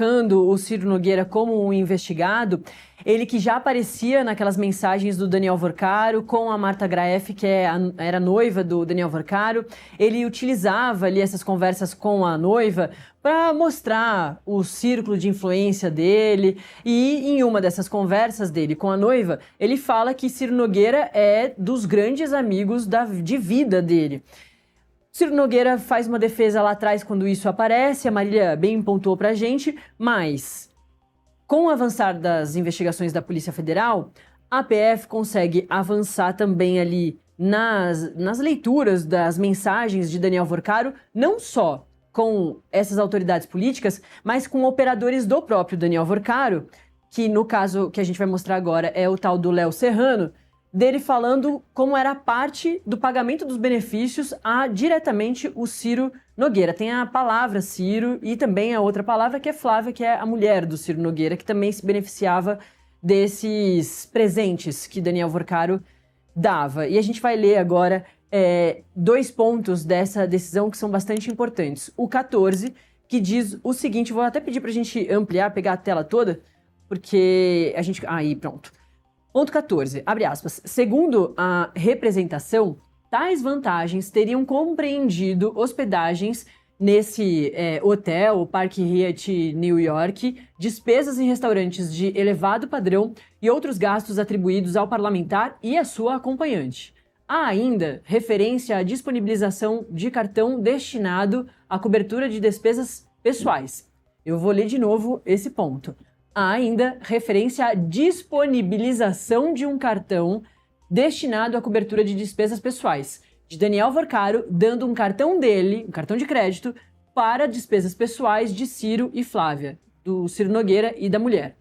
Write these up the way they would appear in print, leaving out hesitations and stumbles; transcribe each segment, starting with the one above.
colocando o Ciro Nogueira como um investigado, ele que já aparecia naquelas mensagens do Daniel Vorcaro com a Marta Graeff, que era noiva do Daniel Vorcaro, ele utilizava ali essas conversas com a noiva para mostrar o círculo de influência dele, e em uma dessas conversas dele com a noiva, ele fala que Ciro Nogueira é dos grandes amigos de vida dele. Ciro Nogueira faz uma defesa lá atrás quando isso aparece, a Marília bem pontuou pra gente, mas com o avançar das investigações da Polícia Federal, a PF consegue avançar também ali nas leituras das mensagens de Daniel Vorcaro, não só com essas autoridades políticas, mas com operadores do próprio Daniel Vorcaro, que no caso que a gente vai mostrar agora é o tal do Léo Serrano, dele falando como era parte do pagamento dos benefícios a diretamente o Ciro Nogueira. Tem a palavra Ciro e também a outra palavra que é Flávia, que é a mulher do Ciro Nogueira, que também se beneficiava desses presentes que Daniel Vorcaro dava. E a gente vai ler agora 2 pontos dessa decisão que são bastante importantes. O 14, que diz o seguinte, vou até pedir pra gente ampliar, pegar a tela toda, porque a gente... Aí, pronto. Ponto 14, abre aspas. Segundo a representação, tais vantagens teriam compreendido hospedagens nesse hotel, o Park Hyatt New York, despesas em restaurantes de elevado padrão e outros gastos atribuídos ao parlamentar e à sua acompanhante. Há ainda referência à disponibilização de cartão destinado à cobertura de despesas pessoais. Eu vou ler de novo esse ponto. Há ainda referência à disponibilização de um cartão destinado à cobertura de despesas pessoais, de Daniel Vorcaro dando um cartão dele, um cartão de crédito, para despesas pessoais de Ciro e Flávia, do Ciro Nogueira e da mulher.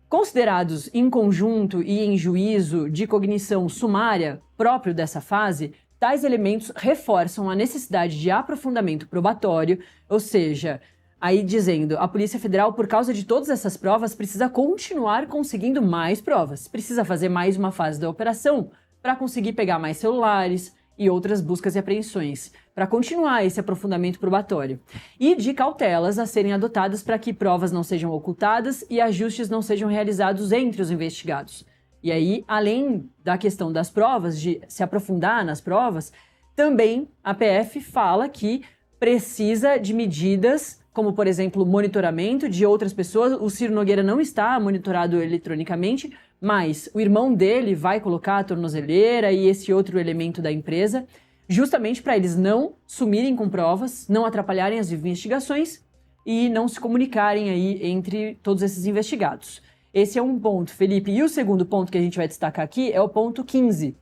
Considerados em conjunto e em juízo de cognição sumária próprio dessa fase, tais elementos reforçam a necessidade de aprofundamento probatório, ou seja... Aí dizendo, a Polícia Federal, por causa de todas essas provas, precisa continuar conseguindo mais provas. Precisa fazer mais uma fase da operação para conseguir pegar mais celulares e outras buscas e apreensões, para continuar esse aprofundamento probatório. E de cautelas a serem adotadas para que provas não sejam ocultadas e ajustes não sejam realizados entre os investigados. E aí, além da questão das provas, de se aprofundar nas provas, também a PF fala que precisa de medidas como, por exemplo, monitoramento de outras pessoas. O Ciro Nogueira não está monitorado eletronicamente, mas o irmão dele vai colocar a tornozeleira e esse outro elemento da empresa, justamente para eles não sumirem com provas, não atrapalharem as investigações e não se comunicarem aí entre todos esses investigados. Esse é um ponto, Felipe. E o segundo ponto que a gente vai destacar aqui é o ponto 15,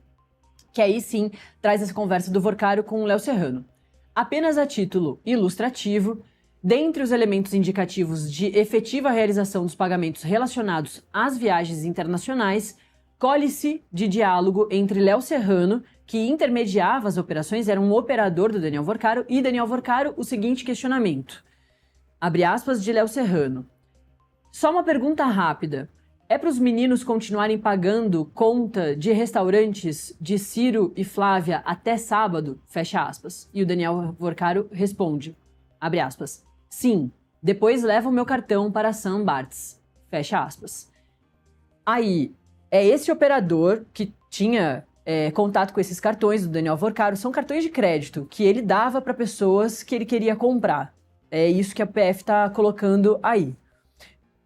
que aí sim traz essa conversa do Vorcaro com o Léo Serrano. Apenas a título ilustrativo, dentre os elementos indicativos de efetiva realização dos pagamentos relacionados às viagens internacionais, colhe-se de diálogo entre Léo Serrano, que intermediava as operações, era um operador do Daniel Vorcaro, e Daniel Vorcaro, o seguinte questionamento. Abre aspas de Léo Serrano. Só uma pergunta rápida. É para os meninos continuarem pagando conta de restaurantes de Ciro e Flávia até sábado? Fecha aspas. E o Daniel Vorcaro responde, abre aspas, sim, depois levo o meu cartão para Sam Bartz. Fecha aspas. Aí, é esse operador que tinha contato com esses cartões do Daniel Vorcaro, são cartões de crédito que ele dava para pessoas que ele queria comprar. É isso que a PF está colocando aí,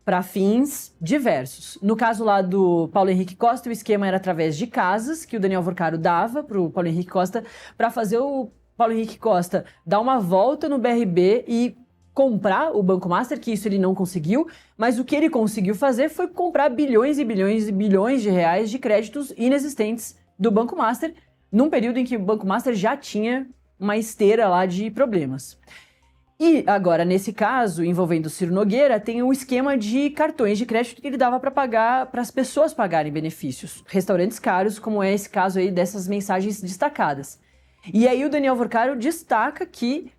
para fins diversos. No caso lá do Paulo Henrique Costa, o esquema era através de casas que o Daniel Vorcaro dava para o Paulo Henrique Costa para fazer o Paulo Henrique Costa dar uma volta no BRB e comprar o Banco Master, que isso ele não conseguiu, mas o que ele conseguiu fazer foi comprar bilhões e bilhões e bilhões de reais de créditos inexistentes do Banco Master, num período em que o Banco Master já tinha uma esteira lá de problemas. E agora, nesse caso, envolvendo o Ciro Nogueira, tem um esquema de cartões de crédito que ele dava para pagar, para as pessoas pagarem benefícios. Restaurantes caros, como é esse caso aí dessas mensagens destacadas. E aí o Daniel Vorcaro destaca que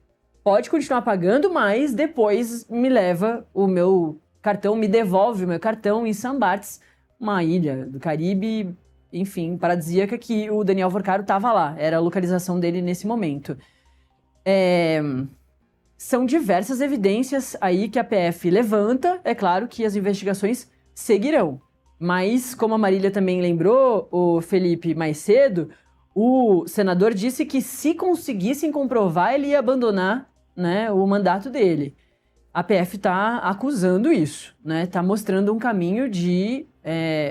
pode continuar pagando, mas depois me leva o meu cartão, me devolve o meu cartão em Sam Bartz, uma ilha do Caribe, enfim, paradisíaca, que o Daniel Vorcaro estava lá. Era a localização dele nesse momento. são diversas evidências aí que a PF levanta. É claro que as investigações seguirão. Mas, como a Marília também lembrou, o Felipe, mais cedo, o senador disse que se conseguissem comprovar, ele ia abandonar, né, o mandato dele. A PF está acusando isso, né? Está mostrando um caminho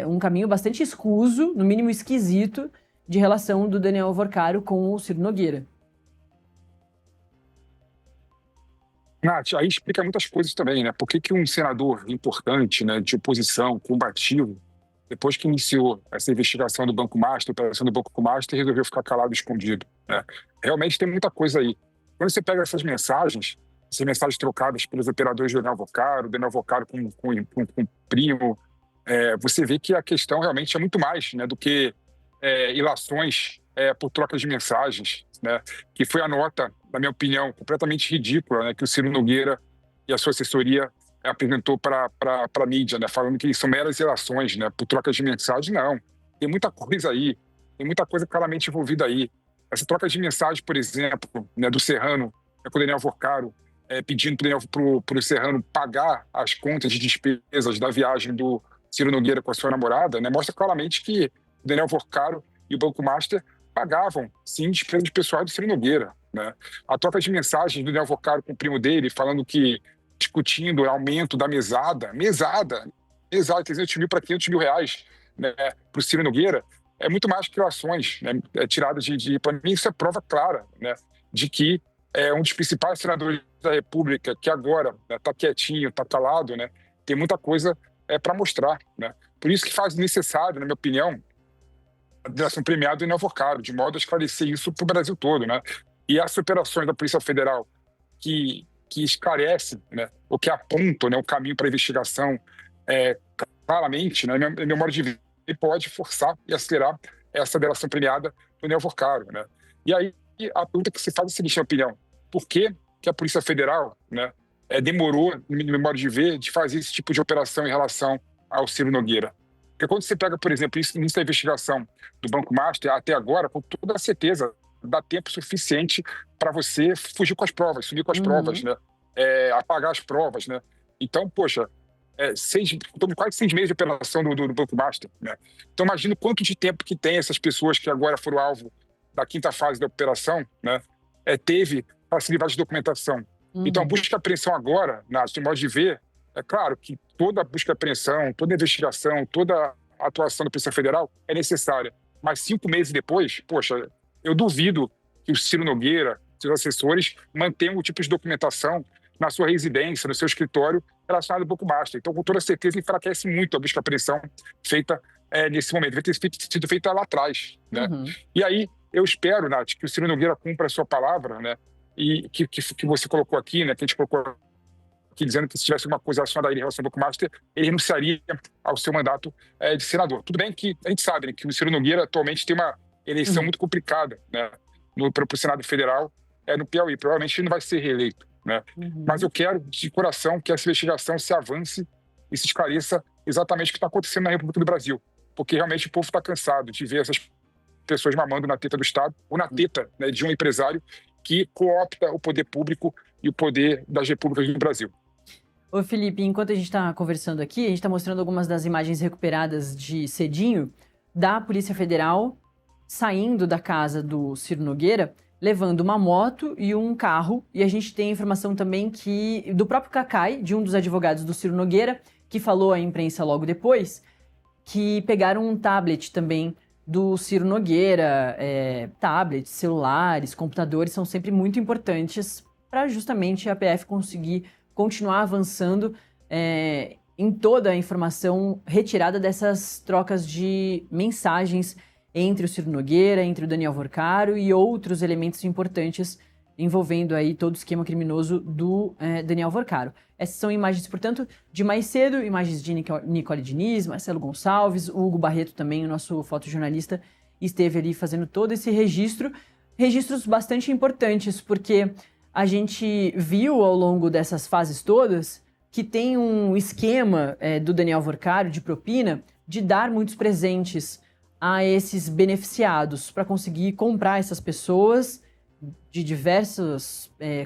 um caminho bastante escuso, no mínimo esquisito, de relação do Daniel Alvorcaro com o Ciro Nogueira. Nath, aí explica muitas coisas também, né? Por que um senador importante, né, de oposição, combativo, depois que iniciou essa investigação do Banco Master, operação do Banco Master, resolveu ficar calado e escondido, né? Realmente tem muita coisa aí. Quando você pega essas mensagens trocadas pelos operadores do Daniel Alvorcaro com o primo, você vê que a questão realmente é muito mais, né, do que ilações por trocas de mensagens, né, que foi a nota, na minha opinião, completamente ridícula, né, que o Ciro Nogueira e a sua assessoria apresentou para a mídia, né, falando que são meras ilações, né, por trocas de mensagens. Não, tem muita coisa aí, tem muita coisa claramente envolvida aí. Essa troca de mensagem, por exemplo, né, do Serrano com o Daniel Alvorcaro, pedindo para o Serrano pagar as contas de despesas da viagem do Ciro Nogueira com a sua namorada, né, mostra claramente que o Daniel Alvorcaro e o Banco Master pagavam, sim, despesas pessoais do Ciro Nogueira, né? A troca de mensagens do Daniel Alvorcaro com o primo dele, falando que, discutindo o aumento da mesada, quer dizer, 8 mil para 500 mil reais, né, para o Ciro Nogueira, é muito mais que ações, né, tiradas para mim, isso é prova clara, né, de que um dos principais senadores da República, que agora está quietinho, está calado, né, tem muita coisa para mostrar, né? Por isso que faz necessário, na minha opinião, a delação premiada do Daniel Alvorcaro, de modo a esclarecer isso para o Brasil todo, né? E as operações da Polícia Federal que esclarecem, né, ou que apontam, né, o caminho para a investigação claramente, né, meu modo de ver, pode forçar e acelerar essa delação premiada do Daniel Alvorcaro, né? E aí a pergunta que se faz é a seguinte, na minha opinião: por que a Polícia Federal, né, demorou, no meu modo de ver, de fazer esse tipo de operação em relação ao Ciro Nogueira? Porque quando você pega, por exemplo, isso da investigação do Banco Master, até agora, com toda a certeza, dá tempo suficiente para você fugir com as provas, sumir com as provas, né? Apagar as provas, né? Então, poxa, quase 6 meses de operação do Banco Master, né? Então, imagina quanto de tempo que tem essas pessoas que agora foram alvo da quinta fase da operação, né? Teve para se livrar de documentação. Então, a busca e apreensão agora, Nath, no modo de ver, é claro que toda busca e apreensão, toda investigação, toda a atuação da Polícia Federal é necessária. Mas 5 meses depois, poxa, eu duvido que o Ciro Nogueira, seus assessores, mantenham o tipo de documentação na sua residência, no seu escritório, relacionado ao Banco Master. Então, com toda certeza, enfraquece muito a busca e apreensão feita nesse momento. Deve ter sido feita lá atrás, né? E aí, eu espero, Nath, que o Ciro Nogueira cumpra a sua palavra, né? E que você colocou aqui, né? Que a gente colocou aqui dizendo que se tivesse alguma coisa relacionada a ele em relação ao Banco Master, ele renunciaria ao seu mandato de senador. Tudo bem que a gente sabe, né, que o Ciro Nogueira atualmente tem uma eleição muito complicada, né, para o Senado Federal no Piauí. Provavelmente ele não vai ser reeleito, né? Mas eu quero, de coração, que essa investigação se avance e se esclareça exatamente o que está acontecendo na República do Brasil. Porque realmente o povo está cansado de ver essas pessoas mamando na teta do Estado ou na teta, né, de um empresário que coopta o poder público e o poder das repúblicas do Brasil. Ô Felipe, enquanto a gente está conversando aqui, a gente está mostrando algumas das imagens recuperadas de cedinho da Polícia Federal saindo da casa do Ciro Nogueira, levando uma moto e um carro. E a gente tem informação também do próprio Cacai, de um dos advogados do Ciro Nogueira, que falou à imprensa logo depois, que pegaram um tablet também do Ciro Nogueira. Tablets, celulares, computadores são sempre muito importantes para justamente a PF conseguir continuar avançando em toda a informação retirada dessas trocas de mensagens entre o Ciro Nogueira, entre o Daniel Alvorcaro e outros elementos importantes envolvendo aí todo o esquema criminoso do Daniel Alvorcaro. Essas são imagens, portanto, de mais cedo, imagens de Nicole Diniz, Marcelo Gonçalves, o Hugo Barreto também, o nosso fotojornalista, esteve ali fazendo todo esse registro. Registros bastante importantes, porque a gente viu ao longo dessas fases todas que tem um esquema do Daniel Alvorcaro de propina de dar muitos presentes a esses beneficiados para conseguir comprar essas pessoas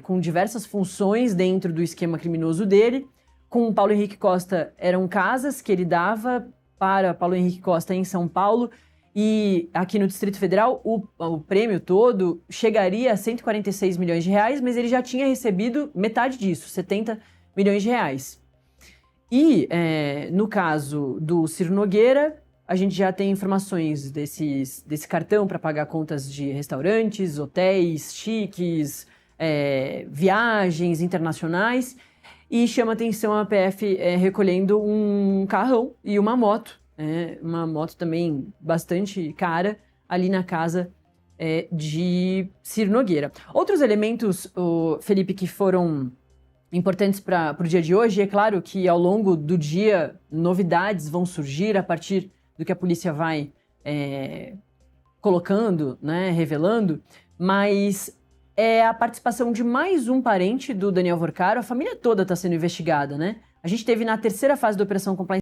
com diversas funções dentro do esquema criminoso dele. Com o Paulo Henrique Costa eram casas que ele dava para Paulo Henrique Costa em São Paulo, e aqui no Distrito Federal o prêmio todo chegaria a 146 milhões de reais, mas ele já tinha recebido metade disso, 70 milhões de reais. E no caso do Ciro Nogueira, a gente já tem informações desse cartão para pagar contas de restaurantes, hotéis chiques, viagens internacionais, e chama atenção a PF recolhendo um carrão e uma moto, uma moto também bastante cara, ali na casa de Ciro Nogueira. Outros elementos, Felipe, que foram importantes para o dia de hoje, é claro que ao longo do dia novidades vão surgir a partir do que a polícia vai colocando, né, revelando, mas é a participação de mais um parente do Daniel Vorcaro. A família toda está sendo investigada, né? A gente teve na terceira fase da Operação Compliance